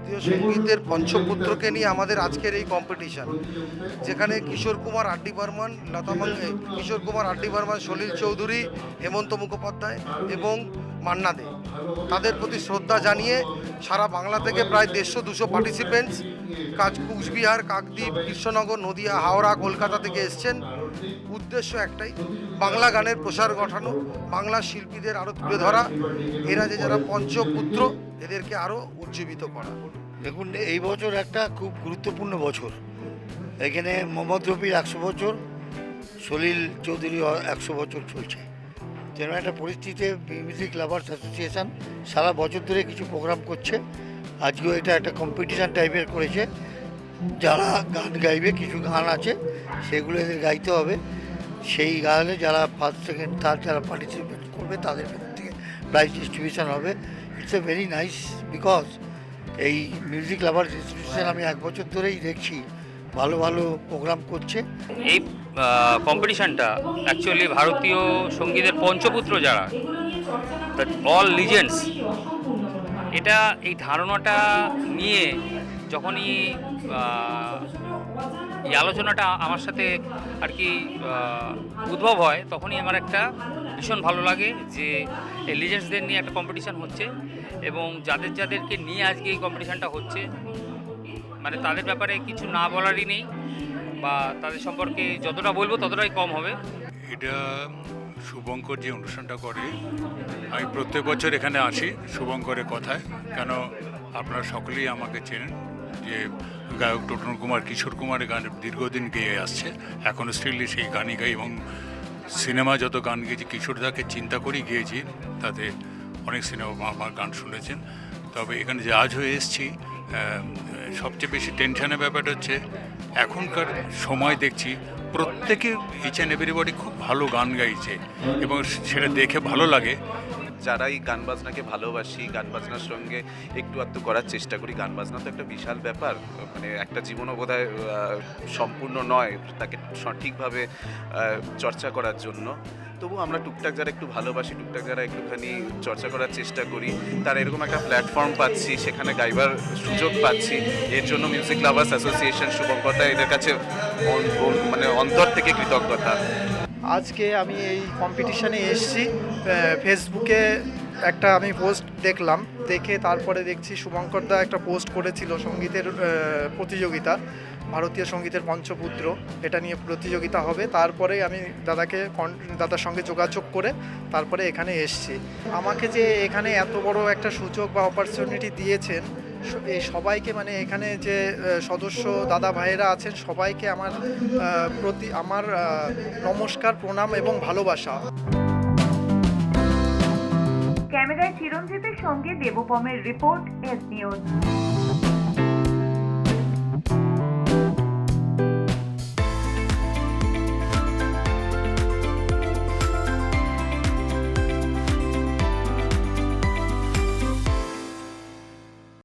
ভারতীয় সঙ্গীতের পঞ্চপুত্রকে নিয়ে আমাদের আজকের এই কম্পিটিশন, যেখানে কিশোর কুমার আর ডি বর্মন, কিশোর কুমার আর ডি বর্মন, সলিল চৌধুরী, হেমন্ত মুখোপাধ্যায় এবং মান্না দে, তাদের প্রতি শ্রদ্ধা জানিয়ে সারা বাংলা থেকে প্রায় 150-200 পার্টিসিপেন্টস কুচবিহার, কাকদ্বীপ, কৃষ্ণনগর, নদিয়া, হাওড়া, কলকাতা থেকে এসছেন। উদ্দেশ্য একটাই, বাংলা গানের প্রসার ঘটানো, বাংলা শিল্পীদের আরও তুলে ধরা, এরা যে যারা পঞ্চপুত্র এদেরকে আরও উজ্জীবিত করা। দেখুন, এই বছর একটা খুব গুরুত্বপূর্ণ বছর। এখানে মোহাম্মদ রফির 100 বছর, সলিল চৌধুরী 100 বছর চলছে। যেন একটা পরিস্থিতিতে মিউজিক লাভার্স অ্যাসোসিয়েশন সারা বছর ধরে কিছু প্রোগ্রাম করছে। আজকেও এটা একটা কম্পিটিশান টাইপের করেছে। যারা গান গাইবে, কিছু গান আছে সেগুলো এদের গাইতে হবে। সেই গানে যারা ফার্স্ট, সেকেন্ড, থার্ড যারা পার্টিসিপেট করবে তাদের থেকে প্রাইজ ডিস্ট্রিবিউশন হবে। It's a very nice, because এই মিউজিক লাভার্স ইনস্টিটিউশন আমি 1 বছর ধরেই দেখছি ভালো ভালো প্রোগ্রাম করছে। এই কম্পিটিশানটা অ্যাকচুয়ালি ভারতীয় সঙ্গীতের পঞ্চপুত্র যারা, অল লিজেন্ডস, এটা এই ধারণাটা নিয়ে যখনই এই আলোচনাটা আমার সাথে আর কি উদ্ভব হয়, তখনই আমার একটা ভীষণ ভালো লাগে যে এই লিজেন্ডসদের নিয়ে একটা কম্পিটিশান হচ্ছে এবং যাদেরকে নিয়ে আজকে এই কম্পিটিশানটা হচ্ছে, মানে তাদের ব্যাপারে কিছু না বলারই নেই, বা তাদের সম্পর্কে যতটা বলবো ততটাই কম হবে। এটা শুভঙ্কর যে অনুষ্ঠানটা করে, আমি প্রত্যেক বছর এখানে আসি শুভঙ্করের কথায়, কেন আপনারা সকলেই আমাকে চেনেন যে গায়ক টোটন কুমার, কিশোর কুমারের গান দীর্ঘদিন গেয়ে আসছে, এখনও স্টিলি সেই গানই গাই, এবং সিনেমা যত গান গেয়েছি কিশোরদাকে চিন্তা করেই গিয়েছি, তাতে অনেক সিনেমা আমার গান শুনেছেন। তবে এখানে যে আজ হয়ে এসেছি, সবচেয়ে বেশি টেনশনের ব্যাপারটা হচ্ছে এখনকার সময় দেখছি প্রত্যেকে ইচ অ্যান্ড এভরিবডি খুব ভালো গান গাইছে এবং সেটা দেখে ভালো লাগে। যারাই গান বাজনাকে ভালোবাসি, গান বাজনার সঙ্গে একটু আধটু করার চেষ্টা করি, গান বাজনা তো একটা বিশাল ব্যাপার, মানে একটা জীবনও বোধহয় সম্পূর্ণ নয় তাকে সঠিকভাবে চর্চা করার জন্য। তবু আমরা টুকটাক যারা একটু ভালোবাসি, টুকটাক যারা একটুখানি চর্চা করার চেষ্টা করি, তারা এরকম একটা প্ল্যাটফর্ম পাচ্ছি, সেখানে গাইবার সুযোগ পাচ্ছি। এর জন্য মিউজিক লাভার্স অ্যাসোসিয়েশন শুভঙ্করদা এদের কাছে মানে অন্তর থেকে কৃতজ্ঞতা। আজকে আমি এই কম্পিটিশানে এসেছি, ফেসবুকে একটা আমি পোস্ট দেখলাম, দেখে তারপরে দেখছি শুভঙ্করদা একটা পোস্ট করেছিল সঙ্গীতের প্রতিযোগিতা, ভারতীয় সঙ্গীতের পঞ্চপুত্র, এটা নিয়ে প্রতিযোগিতা হবে। তারপরে আমি দাদার সঙ্গে যোগাযোগ করে তারপরে এখানে এসেছি। আমাকে যে এখানে এত বড় একটা সুযোগ বা অপরচুনিটি দিয়েছেন, এই সবাইকে, মানে এখানে যে সদস্য দাদা ভাইয়েরা আছেন সবাইকে আমার নমস্কার, প্রণাম এবং ভালোবাসা। ক্যামেরায় চিরঞ্জিতের সঙ্গে দেবপমের রিপোর্ট, এস নিউজ।